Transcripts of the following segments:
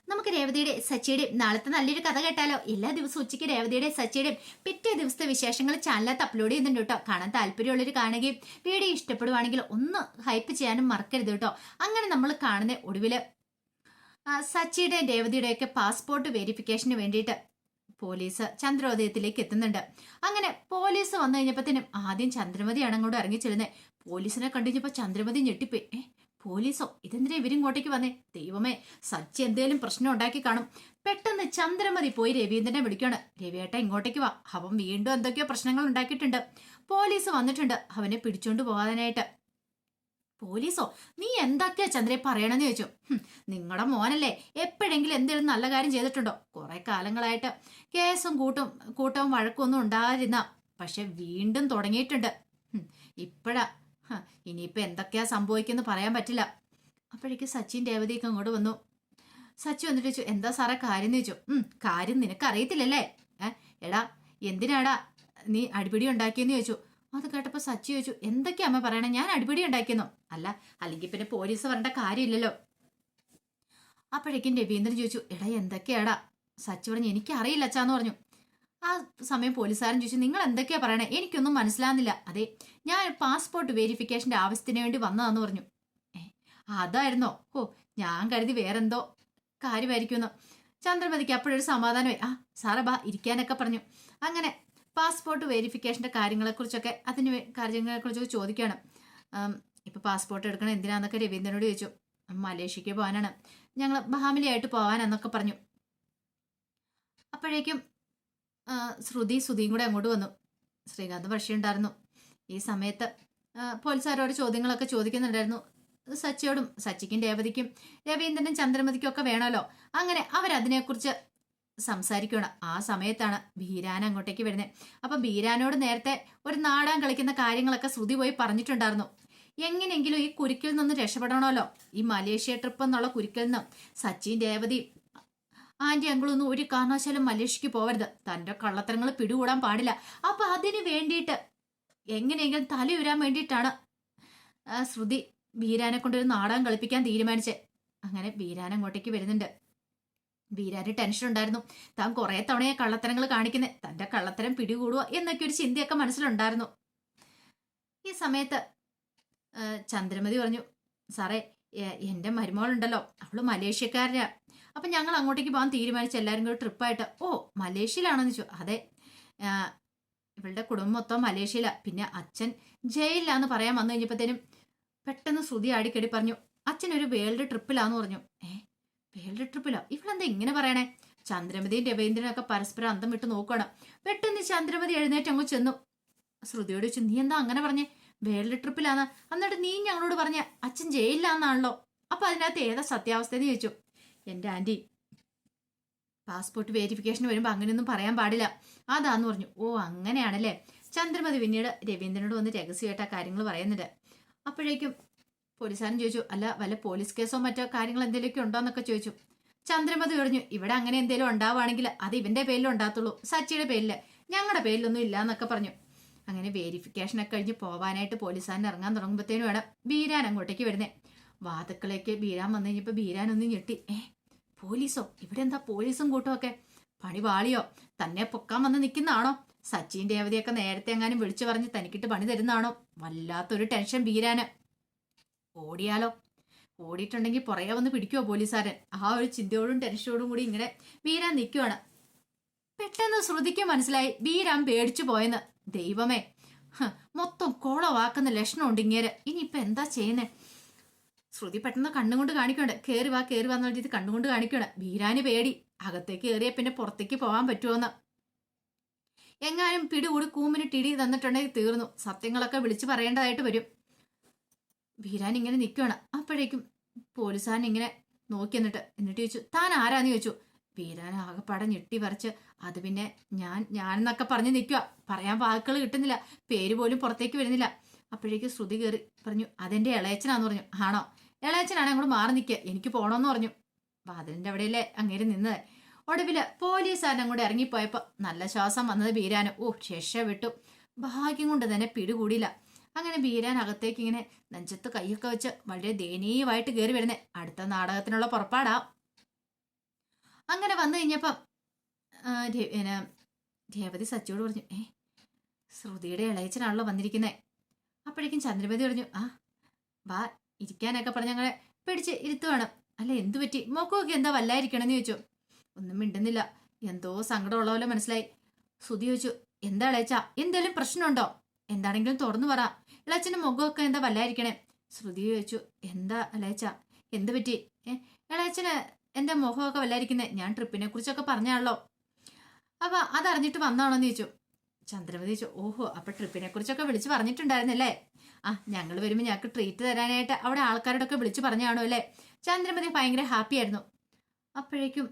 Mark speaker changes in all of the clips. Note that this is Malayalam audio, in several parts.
Speaker 1: നമുക്ക് രേവതിയുടെ സച്ചിയുടെയും നാളത്തെ നല്ലൊരു കഥ കേട്ടാലോ? എല്ലാ ദിവസവും ഉച്ചയ്ക്ക് രേവതിയുടെ സച്ചിയുടെയും പിറ്റേ ദിവസത്തെ വിശേഷങ്ങൾ ചാനലിനകത്ത് അപ്ലോഡ് ചെയ്യുന്നുണ്ട് കേട്ടോ. കാണാൻ താല്പര്യമുള്ളവർ കാണുകയും വീഡിയോ ഇഷ്ടപ്പെടുവാണെങ്കിൽ ഒന്ന് ഹൈപ്പ് ചെയ്യാനും മറക്കരുത് കേട്ടോ. അങ്ങനെ നമ്മൾ കാണുന്ന ഒടുവില് സച്ചിയുടെ രേവതിയുടെയൊക്കെ പാസ്പോർട്ട് വെരിഫിക്കേഷന് വേണ്ടിയിട്ട് പോലീസ് ചന്ദ്രോദയത്തിലേക്ക് എത്തുന്നുണ്ട്. അങ്ങനെ പോലീസ് വന്നു കഴിഞ്ഞപ്പോഴത്തേനും ആദ്യം ചന്ദ്രമതിയാണ് അങ്ങോട്ട് ഇറങ്ങി ചെല്ലുന്നത്. പോലീസിനെ കണ്ടുകഴിഞ്ഞപ്പോൾ ചന്ദ്രമതി ഞെട്ടിപ്പോയി. പോലീസോ? ഇതെന്തിനാ ഇവരിങ്ങോട്ടേക്ക് വന്നേ? ദൈവമേ, സച്ചി എന്തേലും പ്രശ്നം ഉണ്ടാക്കി കാണും. പെട്ടെന്ന് ചന്ദ്രമതി പോയി രവീന്ദ്രനെ വിളിക്കണം. രവിയേട്ട ഇങ്ങോട്ടേക്ക് വാ, അവൻ വീണ്ടും എന്തൊക്കെയോ പ്രശ്നങ്ങൾ ഉണ്ടാക്കിയിട്ടുണ്ട്. പോലീസ് വന്നിട്ടുണ്ട് അവനെ പിടിച്ചോണ്ട് പോകാനായിട്ട്. പോലീസോ? നീ എന്തൊക്കെയാ ചന്ദ്രയെ പറയണമെന്ന് ചോദിച്ചു. നിങ്ങളുടെ മോനല്ലേ, എപ്പോഴെങ്കിലും എന്തെങ്കിലും നല്ല കാര്യം ചെയ്തിട്ടുണ്ടോ? കുറെ കാലങ്ങളായിട്ട് കേസും കൂട്ടവും വഴക്കൊന്നും ഉണ്ടായിരുന്ന, പക്ഷെ വീണ്ടും തുടങ്ങിയിട്ടുണ്ട്. ഇപ്പോഴാ ഇനിയിപ്പോ എന്തൊക്കെയാ സംഭവിക്കുമെന്ന് പറയാൻ പറ്റില്ല. അപ്പോഴേക്ക് സച്ചിൻ രേവതിയൊക്കെ അങ്ങോട്ട് വന്നു. സച്ചി വന്നിട്ട് ചോദിച്ചു, എന്താ സാറേ കാര്യം എന്ന് ചോദിച്ചു. കാര്യം നിനക്ക് അറിയത്തില്ലല്ലേ? എടാ എന്തിനാടാ നീ അടിപിടി ഉണ്ടാക്കിയെന്ന് ചോദിച്ചു. അത് കേട്ടപ്പോ സച്ചി ചോദിച്ചു, എന്തൊക്കെയാ അമ്മ പറയണേ? ഞാൻ അടിപിടി ഉണ്ടാക്കിയെന്നോ? അല്ല, അല്ലെങ്കിൽ പിന്നെ പോലീസ് വരേണ്ട കാര്യമില്ലല്ലോ. അപ്പോഴേക്കും രവീന്ദ്രൻ ചോദിച്ചു, എടാ എന്തൊക്കെയാടാ? സച്ചി പറഞ്ഞു, എനിക്ക് അറിയില്ല അച്ഛാന്ന് പറഞ്ഞു. ആ സമയം പോലീസുകാരൻ ചോദിച്ചു, നിങ്ങൾ എന്തൊക്കെയാ പറയണേ? എനിക്കൊന്നും മനസ്സിലാകുന്നില്ല. അതെ, ഞാൻ പാസ്പോർട്ട് വെരിഫിക്കേഷന്റെ ആവശ്യത്തിന് വേണ്ടി വന്നതാന്ന് പറഞ്ഞു. അതായിരുന്നോ? ഓ, ഞാൻ കരുതി വേറെന്തോ കാര്യമായിരിക്കുമെന്നോ. ചന്ദ്രമതിക്ക് അപ്പോഴൊരു സമാധാനമായി. സാറേ ബാ ഇരിക്കാനൊക്കെ പറഞ്ഞു. അങ്ങനെ പാസ്പോർട്ട് വെരിഫിക്കേഷന്റെ കാര്യങ്ങളെക്കുറിച്ചൊക്കെ കാര്യങ്ങളെക്കുറിച്ചൊക്കെ ചോദിക്കുകയാണ്. ഇപ്പൊ പാസ്പോർട്ട് എടുക്കണം എന്തിനാന്നൊക്കെ രവീന്ദ്രനോട് ചോദിച്ചു. മലേഷ്യക്ക് പോകാനാണ്, ഞങ്ങൾ ബഹാമിലിയായിട്ട് പോകാനെന്നൊക്കെ പറഞ്ഞു. അപ്പോഴേക്കും ശ്രുതിയും കൂടെ അങ്ങോട്ട് വന്നു. ശ്രീകാന്ത് പക്ഷിയുണ്ടായിരുന്നു. ഈ സമയത്ത് പോലീസുകാരോട് ചോദ്യങ്ങളൊക്കെ ചോദിക്കുന്നുണ്ടായിരുന്നു. സച്ചിയോടും, സച്ചിക്കും രേവതിക്കും രവീന്ദ്രനും ചന്ദ്രമതിക്കും ഒക്കെ വേണമല്ലോ. അങ്ങനെ അവരതിനെക്കുറിച്ച് സംസാരിക്കണം. ആ സമയത്താണ് ബീരാൻ അങ്ങോട്ടേക്ക് വരുന്നത്. അപ്പൊ ബീരാനോട് നേരത്തെ ഒരു നാടകം കളിക്കുന്ന കാര്യങ്ങളൊക്കെ ശ്രുതി പോയി പറഞ്ഞിട്ടുണ്ടായിരുന്നു. എങ്ങനെയെങ്കിലും ഈ കുരുക്കിൽ നിന്ന് രക്ഷപ്പെടണമല്ലോ. ഈ മലേഷ്യ ട്രിപ്പ് എന്നുള്ള കുരുക്കിൽ നിന്ന് സച്ചിൻ രേവതി ആന്റി അങ്കിളൊന്നും ഒരു കാരണവശാലും മലേഷ്യക്ക് പോവരുത്. തന്റെ കള്ളത്തരങ്ങൾ പിടികൂടാൻ പാടില്ല. അപ്പൊ അതിന് വേണ്ടിയിട്ട് എങ്ങനെയെങ്കിലും തലയുരാൻ വേണ്ടിയിട്ടാണ് ശ്രുതി ബീരാനെ കൊണ്ടൊരു നാടകം കളിപ്പിക്കാൻ തീരുമാനിച്ചേ. അങ്ങനെ ബീരാൻ അങ്ങോട്ടേക്ക് വരുന്നുണ്ട്. ബീരാന് ടെൻഷൻ ഉണ്ടായിരുന്നു. താൻ കുറെ തവണയെ കള്ളത്തരങ്ങൾ കാണിക്കുന്നേ, തന്റെ കള്ളത്തരം പിടികൂടുക എന്നൊക്കെ ഒരു ചിന്തയൊക്കെ മനസ്സിലുണ്ടായിരുന്നു. ഈ സമയത്ത് ചന്ദ്രമതി പറഞ്ഞു, സാറേ എന്റെ മരുമോളുണ്ടല്ലോ, അവള് മലേഷ്യക്കാരനാ. അപ്പൊ ഞങ്ങൾ അങ്ങോട്ടേക്ക് പോകാൻ തീരുമാനിച്ചു, എല്ലാവരും കൂടി ട്രിപ്പായിട്ട്. ഓ, മലേഷ്യയിലാണെന്ന് ചോദിച്ചു. അതെ, ഇവളുടെ കുടുംബം മൊത്തം മലേഷ്യയിലാ. പിന്നെ അച്ഛൻ ജയിലിലാന്ന് പറയാൻ വന്നു കഴിഞ്ഞപ്പോഴത്തേനും പെട്ടെന്ന് ശ്രുതി ആടിക്കടി പറഞ്ഞു, അച്ഛൻ ഒരു വേൾഡ് ട്രിപ്പിലാന്ന് പറഞ്ഞു. വേൾഡ് ട്രിപ്പിലോ? ഇവളെന്താ ഇങ്ങനെ പറയണേ? ചന്ദ്രമതിയും രവീന്ദ്രനൊക്കെ പരസ്പരം അന്തം വിട്ട് നോക്കണം. പെട്ടെന്ന് ചന്ദ്രമതി എഴുന്നേറ്റ് അങ്ങ് ചെന്നു. ശ്രുതിയോട് ചോദിച്ചു, നീ എന്താ അങ്ങനെ പറഞ്ഞേ? വേൾഡ് ട്രിപ്പിലാന്ന്. എന്നിട്ട് നീ ഞങ്ങളോട് പറഞ്ഞ അച്ഛൻ ജയിലിലാന്നാണല്ലോ. അപ്പൊ അതിനകത്ത് ഏതാ സത്യാവസ്ഥ എന്ന് ചോദിച്ചു. എന്റെ ആന്റി, പാസ്പോർട്ട് വെരിഫിക്കേഷൻ വരുമ്പോ അങ്ങനെയൊന്നും പറയാൻ പാടില്ല, അതാന്ന് പറഞ്ഞു. ഓ അങ്ങനെയാണല്ലേ. ചന്ദ്രമതി പിന്നീട് രവീന്ദ്രനോട് വന്ന് രഹസ്യമായിട്ട് ആ കാര്യങ്ങൾ പറയുന്നുണ്ട്. അപ്പോഴേക്കും പോലീസുകാരൻ ചോദിച്ചു, അല്ല വല്ല പോലീസ് കേസോ മറ്റോ കാര്യങ്ങൾ എന്തെങ്കിലുമൊക്കെ ഉണ്ടോന്നൊക്കെ ചോദിച്ചു. ചന്ദ്രമതി പറഞ്ഞു, ഇവിടെ അങ്ങനെ എന്തെങ്കിലും ഉണ്ടാവുകയാണെങ്കിൽ അത് ഇവന്റെ പേരിലും ഉണ്ടാകത്തുള്ളൂ, സച്ചിയുടെ പേരില്, ഞങ്ങളുടെ പേരിലൊന്നും ഇല്ല എന്നൊക്കെ പറഞ്ഞു. അങ്ങനെ വെരിഫിക്കേഷനൊക്കെ കഴിഞ്ഞ് പോവാനായിട്ട് പോലീസുകാരൻ ഇറങ്ങാൻ തുടങ്ങുമ്പോഴത്തേനും വേണം ബീരാൻ അങ്ങോട്ടേക്ക് വരുന്നേ. വാതുക്കളേക്ക് ബീരാൻ വന്നു കഴിഞ്ഞപ്പോൾ ബീരാൻ ഒന്ന് ഞെട്ടി. പോലീസോ? ഇവിടെ എന്താ പോലീസും കൂട്ടുമൊക്കെ? പണി വാളിയോ? തന്നെ പൊക്കാൻ വന്ന് നിൽക്കുന്നതാണോ? സച്ചിൻ രേവതിയൊക്കെ നേരത്തെ എങ്ങാനും വിളിച്ചു പറഞ്ഞ് തനിക്കിട്ട് പണി തരുന്നതാണോ? വല്ലാത്തൊരു ടെൻഷൻ ബീരാന്. ഓടിയാലോ? ഓടിയിട്ടുണ്ടെങ്കിൽ പുറകെ വന്ന് പിടിക്കുവോ പോലീസുകാരൻ? ആ ഒരു ചിന്തയോടും ടെൻഷനോടും കൂടി ഇങ്ങനെ ബീരാൻ നിൽക്കുവാണ്. പെട്ടെന്ന് ശ്രുതിക്ക് മനസ്സിലായി ബീരാൻ പേടിച്ചു പോയെന്ന്. ദൈവമേ, മൊത്തം കോളവാക്കുന്ന ലക്ഷണമുണ്ട് ഇങ്ങേര്. ഇനിയിപ്പൊ എന്താ ചെയ്യുന്നേ? ശ്രുതി പെട്ടെന്ന് കണ്ണുകൊണ്ട് കാണിക്കണ്ട. കേറി വാ എന്ന് പറഞ്ഞിട്ട് കണ്ണുകൊണ്ട് കാണിക്കണം. ബീരാന് പേടി. അകത്തേക്ക് കയറിയ പിന്നെ പുറത്തേക്ക് പോകാൻ പറ്റുമോന്ന്. എങ്ങാനും പിടികൂടി കൂമിന് ടിടി തന്നിട്ടുണ്ടെങ്കിൽ തീർന്നു. സത്യങ്ങളൊക്കെ വിളിച്ചു പറയേണ്ടതായിട്ട് വരും. ബീരാൻ ഇങ്ങനെ നിൽക്കുകയാണ്. അപ്പോഴേക്കും പോലീസുകാരൻ ഇങ്ങനെ നോക്കി എന്നിട്ട് ചോദിച്ചു, താൻ ആരാന്ന് ചോദിച്ചു. ബീരാൻ ആകെപ്പാടെ ഞെട്ടി പറിച്ച്, അത് പിന്നെ ഞാനെന്നൊക്കെ പറഞ്ഞ് നിൽക്കുക. പറയാൻ വാക്കുകൾ കിട്ടുന്നില്ല, പേര് പോലും പുറത്തേക്ക് വരുന്നില്ല. അപ്പോഴേക്കും ശ്രുതി കയറി പറഞ്ഞു, അതെന്റെ ഇളയച്ചനാന്ന് പറഞ്ഞു. ആണോ? ഇളയച്ചനാണ് അങ്ങോട്ട് മാറി നിൽക്കുക, എനിക്ക് പോണോന്ന് പറഞ്ഞു. വാതിലിന്റെ അവിടെയല്ലേ അങ്ങേര് നിന്നത്. ഒടുവില് പോലീസുകാരൻ അങ്ങോട്ട് ഇറങ്ങിപ്പോയപ്പോ നല്ല ശ്വാസം വന്നത് ബീരാന്. ഓ, രക്ഷപ്പെട്ടു. ഭാഗ്യം കൊണ്ട് തന്നെ പിടികൂടിയില്ല. അങ്ങനെ ബീരാൻ അകത്തേക്ക് ഇങ്ങനെ നെഞ്ചത്ത് കൈയൊക്കെ വെച്ച് വളരെ ദയനീയമായിട്ട് കയറി വരുന്നേ. അടുത്ത നാടകത്തിനുള്ള പുറപ്പാടാ. അങ്ങനെ വന്നു കഴിഞ്ഞപ്പം രേവതി സച്ചിയോട് പറഞ്ഞു, ശ്രുതിയുടെ ഇളയച്ചനാണല്ലോ വന്നിരിക്കുന്നേ. അപ്പോഴേക്കും ചന്ദ്രമതി പറഞ്ഞു, വാ ഇരിക്കാനൊക്കെ പറഞ്ഞ് ഞങ്ങളെ പിടിച്ച് ഇരുത്തുവാണ്. അല്ല എന്തു പറ്റി, മോക്കൊക്കെ എന്താ വല്ലായിരിക്കണമെന്ന് ചോദിച്ചു. ഒന്നും മിണ്ടുന്നില്ല, എന്തോ സങ്കടമുള്ള പോലെ മനസ്സിലായി. ശ്രുതി ചോദിച്ചു, എന്താ ഇളയച്ച, എന്തേലും പ്രശ്നമുണ്ടോ? എന്താണെങ്കിലും തുറന്നു പറ, ഇളയച്ചന്റെ മുഖമൊക്കെ എന്താ വല്ലായിരിക്കണേ. ശ്രുതി ചോദിച്ചു, എന്താ ഇളയച്ച, എന്ത് പറ്റി? ഇളയച്ചന് എന്റെ മുഖമൊക്കെ വല്ലായിരിക്കുന്നേ, ഞാൻ ട്രിപ്പിനെ കുറിച്ചൊക്കെ പറഞ്ഞാണല്ലോ, അപ്പൊ അതറിഞ്ഞിട്ട് വന്നാണോന്ന് ചോദിച്ചു. ചന്ദ്രമതി ചോദിച്ചു, ഓഹോ, അപ്പൊ ട്രിപ്പിനെ കുറിച്ചൊക്കെ വിളിച്ചു പറഞ്ഞിട്ടുണ്ടായിരുന്നല്ലേ? ഞങ്ങൾ വരുമ്പോൾ ഞങ്ങൾക്ക് ട്രീറ്റ് തരാനായിട്ട് അവിടെ ആൾക്കാരോടൊക്കെ വിളിച്ചു പറഞ്ഞാണോ അല്ലേ? ചന്ദ്രമതി ഭയങ്കര ഹാപ്പി ആയിരുന്നു. അപ്പോഴേക്കും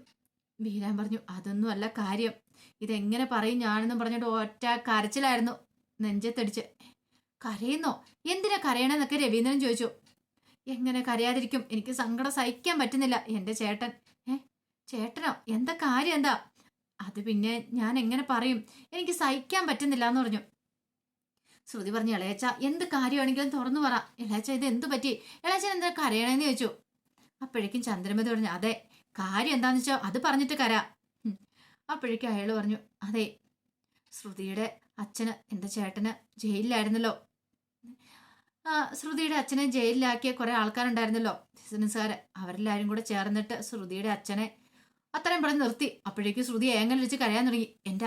Speaker 1: ബീരാൻ പറഞ്ഞു, അതൊന്നും അല്ല കാര്യം, ഇതെങ്ങനെ പറയും ഞാനെന്നും പറഞ്ഞിട്ട് ഒറ്റ കരച്ചിലായിരുന്നു, നെഞ്ചത്തടിച്ച്. കരയുന്നോ? എന്തിനാ കരയണെന്നൊക്കെ രവീന്ദ്രൻ ചോദിച്ചു. എങ്ങനെ കരയാതിരിക്കും, എനിക്ക് സങ്കടം സഹിക്കാൻ പറ്റുന്നില്ല. എന്റെ ചേട്ടൻ. ചേട്ടനോ? എന്താ കാര്യം എന്താ? അത് പിന്നെ ഞാൻ എങ്ങനെ പറയും, എനിക്ക് സഹിക്കാൻ പറ്റുന്നില്ല എന്ന് പറഞ്ഞു. ശ്രുതി പറഞ്ഞു, ഇളയച്ച എന്ത് കാര്യമാണെങ്കിലും തുറന്നു പറ. ഇളയച്ച ഇത് എന്തു പറ്റി, ഇളയച്ചൻ എന്താ കരയണേന്ന് ചോദിച്ചു. അപ്പോഴേക്കും ചന്ദ്രമതി പറഞ്ഞു, അതെ, കാര്യം എന്താന്ന് വെച്ചാൽ അത് പറഞ്ഞിട്ട് കരാ. അപ്പോഴേക്കും അയാൾ പറഞ്ഞു, അതെ, ശ്രുതിയുടെ അച്ഛന്, എൻ്റെ ചേട്ടന് ജയിലിലായിരുന്നല്ലോ. ശ്രുതിയുടെ അച്ഛനെ ജയിലിലാക്കിയ കുറെ ആൾക്കാരുണ്ടായിരുന്നല്ലോ, ബിസിനസ്സുകാര്. അവരെല്ലാരും കൂടെ ചേർന്നിട്ട് ശ്രുതിയുടെ അച്ഛനെ അത്രയും പറഞ്ഞ് നിർത്തി. അപ്പോഴേക്കും ശ്രുതി ഏങ്ങൽ വെച്ച് കരയാൻ തുടങ്ങി. എൻ്റെ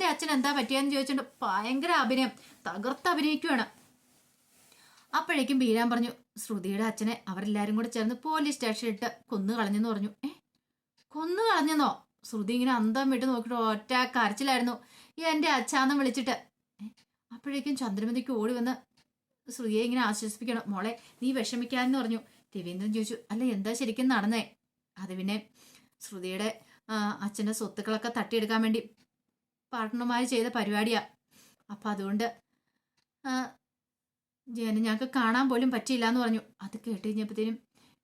Speaker 1: അച്ഛൻ എന്താ പറ്റിയെന്ന് ചോദിച്ചിട്ട് ഭയങ്കര അഭിനയം, തകർത്ത് അഭിനയിക്കുവാണ്. അപ്പോഴേക്കും ബീരാൻ പറഞ്ഞു, ശ്രുതിയുടെ അച്ഛനെ അവരെല്ലാരും കൂടെ ചേർന്ന് പോലീസ് സ്റ്റേഷനിലിട്ട് കൊന്നു കളഞ്ഞെന്ന് പറഞ്ഞു. കൊന്നു കളഞ്ഞെന്നോ? ശ്രുതി ഇങ്ങനെ അന്തം വിട്ട് നോക്കിയിട്ട് ഒറ്റ കരച്ചിലായിരുന്നു, എൻ്റെ അച്ഛാന്ന് വിളിച്ചിട്ട്. അപ്പോഴേക്കും ചന്ദ്രമതിക്ക് ഓടി വന്ന് ശ്രുതിയെ ഇങ്ങനെ ആശ്വസിപ്പിക്കണം. മോളെ നീ വിഷമിക്കാന്ന് പറഞ്ഞു. രവീന്ദ്രൻ ചോദിച്ചു, അല്ല എന്താ ശരിക്കും നടന്നേ? അത് പിന്നെ ശ്രുതിയുടെ അച്ഛൻ്റെ സ്വത്തുക്കളൊക്കെ തട്ടിയെടുക്കാൻ വേണ്ടി പാർട്ട്ണർമാർ ചെയ്ത പരിപാടിയാ. അപ്പം അതുകൊണ്ട് ഞങ്ങൾക്ക് കാണാൻ പോലും പറ്റിയില്ല എന്ന് പറഞ്ഞു. അത് കേട്ട് കഴിഞ്ഞപ്പോഴത്തേനും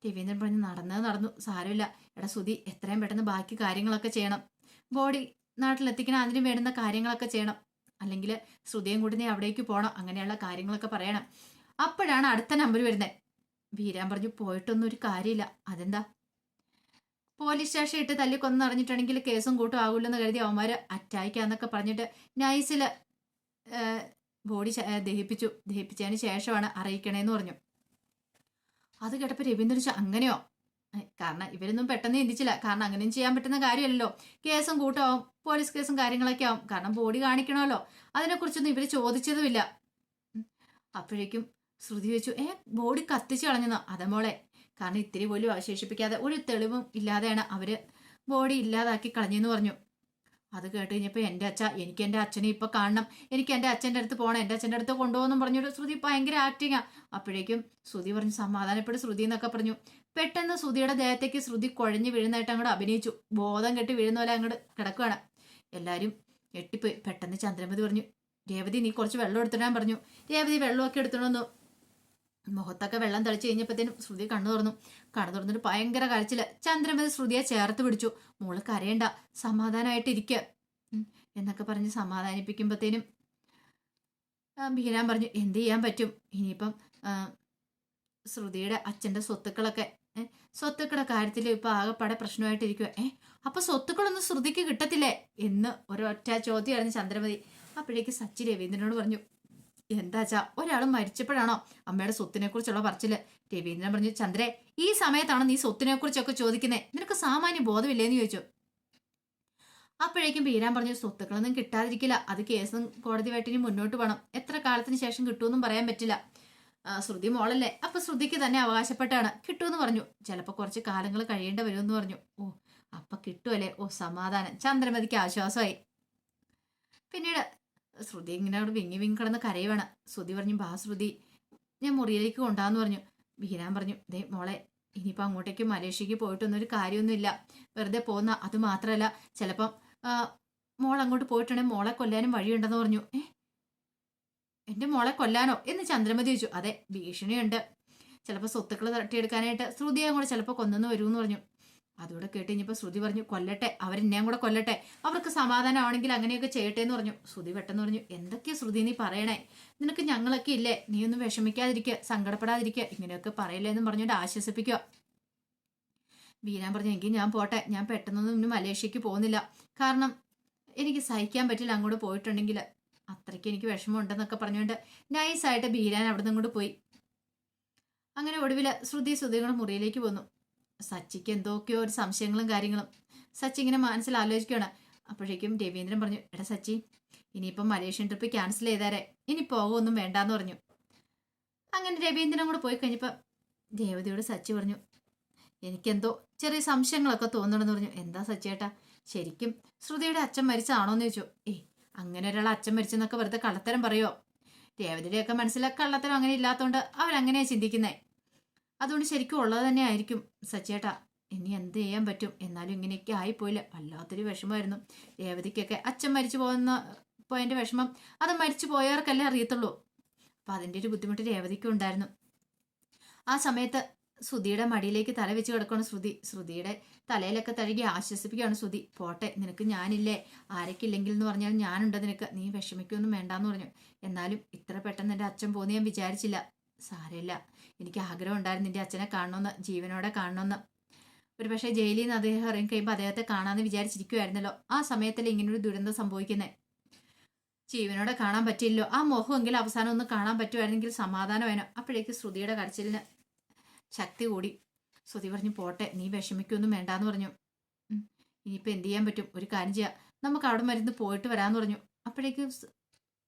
Speaker 1: രവീന്ദ്രൻ പറഞ്ഞു, നടന്നു, സാരമില്ല. എടാ ശ്രുതി, എത്രയും പെട്ടെന്ന് ബാക്കി കാര്യങ്ങളൊക്കെ ചെയ്യണം. ബോഡി നാട്ടിലെത്തിക്കണം, അതിന് വേണ്ടുന്ന കാര്യങ്ങളൊക്കെ ചെയ്യണം. അല്ലെങ്കിൽ ശ്രുതിയും കൂടി നീ അവിടേക്ക് പോകണം, അങ്ങനെയുള്ള കാര്യങ്ങളൊക്കെ പറയണം. അപ്പോഴാണ് അടുത്ത നമ്പർ വരുന്നത്. വീരാൻ പറഞ്ഞു, പോയിട്ടൊന്നും ഒരു കാര്യമില്ല. അതെന്താ? പോലീസ് സ്റ്റേഷൻ ഇട്ട് തല്ലി കൊന്നറിഞ്ഞിട്ടുണ്ടെങ്കിൽ കേസും കൂട്ടും ആകൂലെന്ന് കരുതി അവന്മാർ അറ്റായിക്കാന്നൊക്കെ പറഞ്ഞിട്ട് നൈസിൽ ബോഡി ദഹിപ്പിച്ചതിന് ശേഷമാണ് അറിയിക്കണേന്ന് പറഞ്ഞു. അത് കേട്ടപ്പോൾ രവീന്ദ്രൻ അങ്ങനെയോ? കാരണം ഇവരൊന്നും പെട്ടെന്ന് ചിന്തിച്ചില്ല. കാരണം അങ്ങനെയും ചെയ്യാൻ പറ്റുന്ന കാര്യമല്ലല്ലോ. കേസും കൂട്ടാവും, പോലീസ് കേസും കാര്യങ്ങളൊക്കെ ആവും. കാരണം ബോഡി കാണിക്കണമല്ലോ. അതിനെക്കുറിച്ചൊന്നും ഇവർ ചോദിച്ചതുമില്ല. അപ്പോഴേക്കും ശ്രുതി വെച്ചു, ബോഡി കത്തിച്ച് കളഞ്ഞെന്നോ? അതെ മോളെ, കാരണം ഇത്തിരി പോലും അവശേഷിപ്പിക്കാതെ ഒരു തെളിവും ഇല്ലാതെയാണ് അവര് ബോഡി ഇല്ലാതാക്കി കളഞ്ഞെന്ന് പറഞ്ഞു. അത് കേട്ട് കഴിഞ്ഞപ്പോൾ എനിക്ക് എൻ്റെ അച്ഛനെ ഇപ്പൊ കാണണം, എനിക്ക് എൻ്റെ അച്ഛൻ്റെ അടുത്ത് പോകണം, എൻ്റെ അച്ഛൻ്റെ അടുത്ത് കൊണ്ടുപോകുന്നു പറഞ്ഞൊരു ശ്രുതി ഭയങ്കര ആക്ടിങ്ങാ. അപ്പോഴേക്കും ശ്രുതി പറഞ്ഞു, സമാധാനപ്പെട്ട് ശ്രുതി എന്നൊക്കെ പറഞ്ഞു. പെട്ടെന്ന് ശ്രുതിയുടെ ദേഹത്തേക്ക് ശ്രുതി കുഴഞ്ഞു വീഴുന്നതായിട്ട് അങ്ങോട്ട് അഭിനയിച്ചു. ബോധം കെട്ടി വീഴുന്ന പോലെ അങ്ങോട്ട് കിടക്കുകയാണ്. എല്ലാവരും ഞെട്ടിപ്പോയി. പെട്ടെന്ന് ചന്ദ്രമതി പറഞ്ഞു, രേവതി നീ കുറച്ച് വെള്ളം എടുത്തിടാൻ പറഞ്ഞു. രേവതി വെള്ളമൊക്കെ എടുത്തിടന്നു. മുഖത്തൊക്കെ വെള്ളം തളിച്ച് കഴിഞ്ഞപ്പോഴത്തേനും ശ്രുതി കണ്ണു തുറന്നിട്ട് ഭയങ്കര കരച്ചില്. ചന്ദ്രമതി ശ്രുതിയെ ചേർത്ത് പിടിച്ചു. മോള് കരയണ്ട, സമാധാനമായിട്ടിരിക്കുക എന്നൊക്കെ പറഞ്ഞ് സമാധാനിപ്പിക്കുമ്പോഴത്തേനും ബീരാൻ പറഞ്ഞു, എന്ത് ചെയ്യാൻ പറ്റും, ഇനിയിപ്പം ശ്രുതിയുടെ അച്ഛൻ്റെ സ്വത്തുക്കളുടെ കാര്യത്തിൽ ഇപ്പൊ ആകെപ്പാടെ പ്രശ്നമായിട്ടിരിക്കുക. അപ്പൊ സ്വത്തുക്കളൊന്നും ശ്രുതിക്ക് കിട്ടത്തില്ലേ എന്ന് ഒരൊറ്റ ചോദ്യമായിരുന്നു ചന്ദ്രമതി. അപ്പോഴേക്ക് സച്ചി രവീന്ദ്രനോട് പറഞ്ഞു, എന്താച്ചാ ഒരാൾ മരിച്ചപ്പോഴാണോ അമ്മയുടെ സ്വത്തിനെ കുറിച്ചുള്ള പറച്ചില്? രവീന്ദ്രൻ പറഞ്ഞു, ചന്ദ്രേ, ഈ സമയത്താണ് നീ സ്വത്തിനെ കുറിച്ചൊക്കെ ചോദിക്കുന്നത്? നിനക്ക് സാമാന്യ ബോധമില്ലേന്ന് ചോദിച്ചു. അപ്പോഴേക്കും ബീരാൻ പറഞ്ഞു, സ്വത്തുക്കളൊന്നും കിട്ടാതിരിക്കില്ല, അത് കേസും കോടതിയായിട്ട് ഇനി മുന്നോട്ട് പോകണം, എത്ര കാലത്തിന് ശേഷം കിട്ടുമെന്നും പറയാൻ പറ്റില്ല. ശ്രുതി മോളല്ലേ, അപ്പൊ ശ്രുതിക്ക് തന്നെ അവകാശപ്പെട്ടാണ്, കിട്ടുമെന്ന് പറഞ്ഞു. ചിലപ്പോൾ കുറച്ച് കാലങ്ങൾ കഴിയേണ്ടി വരുമെന്ന് പറഞ്ഞു. ഓ, അപ്പൊ കിട്ടുമല്ലേ? ഓ, സമാധാനം. ചന്ദ്രമതിക്ക് ആശ്വാസമായി. പിന്നീട് ശ്രുതി ഇങ്ങനെ അവിടെ വിങ്ങി കിടന്ന് കരയുവാണ്. ശ്രുതി പറഞ്ഞു, ബാ ശ്രുതി, ഞാൻ മുറിയിലേക്ക് കൊണ്ടാന്ന് പറഞ്ഞു. ബീരാൻ പറഞ്ഞു, ദേ മോളെ, ഇനിയിപ്പോൾ അങ്ങോട്ടേക്ക് മലേഷ്യക്ക് പോയിട്ടൊന്നും ഒരു കാര്യമൊന്നുമില്ല, വെറുതെ പോകുന്ന. അത് മാത്രമല്ല, ചിലപ്പം മോൾ അങ്ങോട്ട് പോയിട്ടുണ്ടെങ്കിൽ മോളെ കൊല്ലാനും വഴിയുണ്ടെന്ന് പറഞ്ഞു. എൻ്റെ മോളെ കൊല്ലാനോ എന്ന് ചന്ദ്രമതി ചോദിച്ചു. അതെ, ഭീഷണിയുണ്ട്, ചിലപ്പോൾ സ്വത്തുക്കൾ തട്ടിയെടുക്കാനായിട്ട് ശ്രുതിയെ കൂടെ ചിലപ്പോൾ കൊന്നെന്ന് വരുമെന്ന് പറഞ്ഞു. അതോടെ കേട്ട് കഴിഞ്ഞപ്പോൾ ശ്രുതി പറഞ്ഞു, കൊല്ലട്ടെ, അവരെന്നെയും കൂടെ കൊല്ലട്ടെ, അവർക്ക് സമാധാനമാണെങ്കിൽ അങ്ങനെയൊക്കെ ചെയ്യട്ടെ എന്ന് പറഞ്ഞു. ശ്രുതി പെട്ടെന്ന് പറഞ്ഞു, എന്തൊക്കെയാ ശ്രുതി നീ പറയണേ? നിനക്ക് ഞങ്ങളൊക്കെ ഇല്ലേ, നീ ഒന്നും വിഷമിക്കാതിരിക്കുക, സങ്കടപ്പെടാതിരിക്കുക, ഇങ്ങനെയൊക്കെ പറയില്ലേ എന്നും പറഞ്ഞുകൊണ്ട് ആശ്വസിപ്പിക്കുക. ബീരാൻ പറഞ്ഞു എങ്കിൽ ഞാൻ പോട്ടെ, ഞാൻ പെട്ടെന്നൊന്നും ഇന്ന് മലേഷ്യക്ക് പോകുന്നില്ല. കാരണം എനിക്ക് സഹിക്കാൻ പറ്റില്ല അങ്ങോട്ട് പോയിട്ടുണ്ടെങ്കിൽ, അത്രയ്ക്ക് എനിക്ക് വിഷമമുണ്ടെന്നൊക്കെ പറഞ്ഞുകൊണ്ട് നൈസായിട്ട് ബീരാൻ അവിടെ നിന്ന് അങ്ങോട്ട് പോയി. അങ്ങനെ ഒടുവിൽ ശ്രുതിയുടെ മുറിയിലേക്ക് പോന്നു. സച്ചിക്ക് എന്തൊക്കെയോ ഒരു സംശയങ്ങളും കാര്യങ്ങളും സച്ചി ഇങ്ങനെ മനസ്സിൽ ആലോചിക്കുകയാണ്. അപ്പോഴേക്കും രവീന്ദ്രൻ പറഞ്ഞു, എടാ സച്ചി, ഇനിയിപ്പം മലേഷ്യൻ ട്രിപ്പ് ക്യാൻസൽ ചെയ്തേരെ, ഇനി പോകുമൊന്നും വേണ്ടാന്ന് പറഞ്ഞു. അങ്ങനെ രവീന്ദ്രൻ കൂടെ പോയി കഴിഞ്ഞപ്പോൾ രേവതിയോട് സച്ചി പറഞ്ഞു, എനിക്കെന്തോ ചെറിയ സംശയങ്ങളൊക്കെ തോന്നണമെന്ന് പറഞ്ഞു. എന്താ സച്ചിയേട്ടാ? ശരിക്കും ശ്രുതിയുടെ അച്ഛൻ മരിച്ചതാണോന്ന് ചോദിച്ചു. അങ്ങനെ ഒരാൾ അച്ഛൻ മരിച്ചെന്നൊക്കെ വെറുതെ കള്ളത്തരം പറയോ? രേവതിയുടെയൊക്കെ മനസ്സിലെ കള്ളത്തരം അങ്ങനെ ഇല്ലാത്തതുകൊണ്ട് അവരങ്ങനെയാ ചിന്തിക്കുന്നേ. അതുകൊണ്ട് ശരിക്കും ഉള്ളത് തന്നെ ആയിരിക്കും സച്ചിയേട്ടാ. ഇനി എന്ത് ചെയ്യാൻ പറ്റും? എന്നാലും ഇങ്ങനെയൊക്കെ ആയിപ്പോയില്ല. വല്ലാത്തൊരു വിഷമമായിരുന്നു രേവതിക്കൊക്കെ. അച്ഛൻ മരിച്ചു പോയതിന്റെ വിഷമം അത് മരിച്ചു പോയവർക്കല്ലേ അറിയത്തുള്ളൂ. അപ്പൊ അതിന്റെ ഒരു ബുദ്ധിമുട്ട് രേവതിക്കും ഉണ്ടായിരുന്നു. ആ സമയത്ത് ശ്രുതിയുടെ മടിയിലേക്ക് തല വെച്ച് കിടക്കുകയാണ് ശ്രുതിയുടെ തലയിലൊക്കെ തഴുകി ആശ്വസിപ്പിക്കുകയാണ് ശ്രുതി. പോട്ടെ, നിനക്ക് ഞാനില്ലേ, ആരൊക്കില്ലെങ്കിൽ എന്ന് പറഞ്ഞാൽ ഞാനുണ്ട് നിനക്ക്, നീ വിഷമിക്കൊന്നും വേണ്ടാന്ന് പറഞ്ഞു. എന്നാലും ഇത്ര പെട്ടെന്ന് എൻ്റെ അച്ഛൻ പോകുന്ന ഞാൻ വിചാരിച്ചില്ല. സാരമില്ല, എനിക്ക് ആഗ്രഹം ഉണ്ടായിരുന്നു നിന്റെ അച്ഛനെ കാണണമെന്ന്, ജീവനോടെ കാണണമെന്ന്. ഒരു പക്ഷേ ജയിലിൽ നിന്ന് അദ്ദേഹം ഇറങ്ങി കഴിയുമ്പോൾ അദ്ദേഹത്തെ കാണാമെന്ന് വിചാരിച്ചിരിക്കുമായിരുന്നല്ലോ. ആ സമയത്തല്ലേ ഇങ്ങനൊരു ദുരന്തം സംഭവിക്കുന്നത്. ജീവനോടെ കാണാൻ പറ്റില്ലല്ലോ. ആ മോഹമെങ്കിലും അവസാനം ഒന്ന് കാണാൻ പറ്റുമായിരുന്നെങ്കിൽ സമാധാനമായിരുന്നു. അപ്പോഴേക്ക് ശ്രുതിയുടെ കരച്ചിലിന് ശക്തി കൂടി. ശ്രുതി പറഞ്ഞു, പോട്ടെ, നീ വിഷമിക്കൊന്നും വേണ്ടാന്ന് പറഞ്ഞു. ഇനിയിപ്പോൾ എന്ത് ചെയ്യാൻ പറ്റും? ഒരു കാര്യം ചെയ്യാം, നമുക്ക് അവിടെ മരുന്ന് പോയിട്ട് വരാമെന്ന് പറഞ്ഞു. അപ്പോഴേക്കും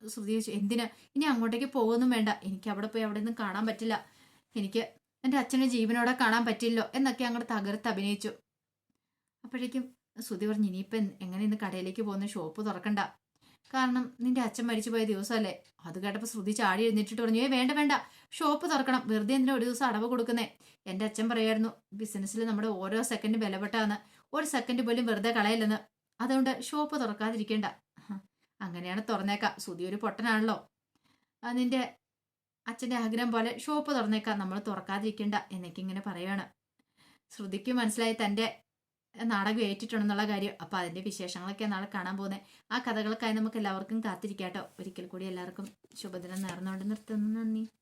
Speaker 1: ശ്രുതി ചോദിച്ചു, എന്തിനാ? ഇനി അങ്ങോട്ടേക്ക് പോകുമൊന്നും വേണ്ട, എനിക്ക് അവിടെ പോയി അവിടെ ഒന്നും കാണാൻ പറ്റില്ല, എനിക്ക് എൻ്റെ അച്ഛനെ ജീവനോടെ കാണാൻ പറ്റില്ലോ എന്നൊക്കെ അങ്ങോട്ട് തകർത്ത് അഭിനയിച്ചു. അപ്പോഴേക്കും ശ്രുതി പറഞ്ഞു, ഇനിയിപ്പം എങ്ങനെ ഇന്ന് കടയിലേക്ക് പോകുന്ന, ഷോപ്പ് തുറക്കണ്ട, കാരണം നിന്റെ അച്ഛൻ മരിച്ചു പോയ ദിവസമല്ലേ. അത് കേട്ടപ്പോൾ ശ്രുതി ചാടി എഴുന്നേറ്റിട്ട് പറഞ്ഞു, വേണ്ട വേണ്ട, ഷോപ്പ് തുറക്കണം, വെറുതെ എന്തിനാ ഒരു ദിവസം അടവ് കൊടുക്കുന്നേ. എൻ്റെ അച്ഛൻ പറയായിരുന്നു ബിസിനസ്സിൽ നമ്മുടെ ഓരോ സെക്കൻഡ് വിലപ്പെട്ടാന്ന്, ഒരു സെക്കൻഡ് പോലും വെറുതെ കളയില്ലെന്ന്, അതുകൊണ്ട് ഷോപ്പ് തുറക്കാതിരിക്കേണ്ട. അങ്ങനെയാണ്, തുറന്നേക്കാം, ശ്രുതി ഒരു പൊട്ടനാണല്ലോ, നിന്റെ അച്ഛൻ്റെ ആഗ്രഹം പോലെ ഷോപ്പ് തുറന്നേക്കാം, നമ്മൾ തുറക്കാതിരിക്കേണ്ട എന്നൊക്കെ ഇങ്ങനെ പറയുകയാണ്. ശ്രുതിക്ക് മനസ്സിലായി തൻ്റെ നാടകം ഏറ്റിട്ടുണ്ടെന്നുള്ള കാര്യം. അപ്പോൾ അതിൻ്റെ വിശേഷങ്ങളൊക്കെ നാളെ കാണാൻ പോകുന്നത്. ആ കഥകൾക്കായി നമുക്ക് എല്ലാവർക്കും കാത്തിരിക്കാട്ടോ. ഒരിക്കൽ കൂടി എല്ലാവർക്കും ശുഭദിനം നേർന്നുകൊണ്ട് നിർത്തുന്നു. നന്ദി.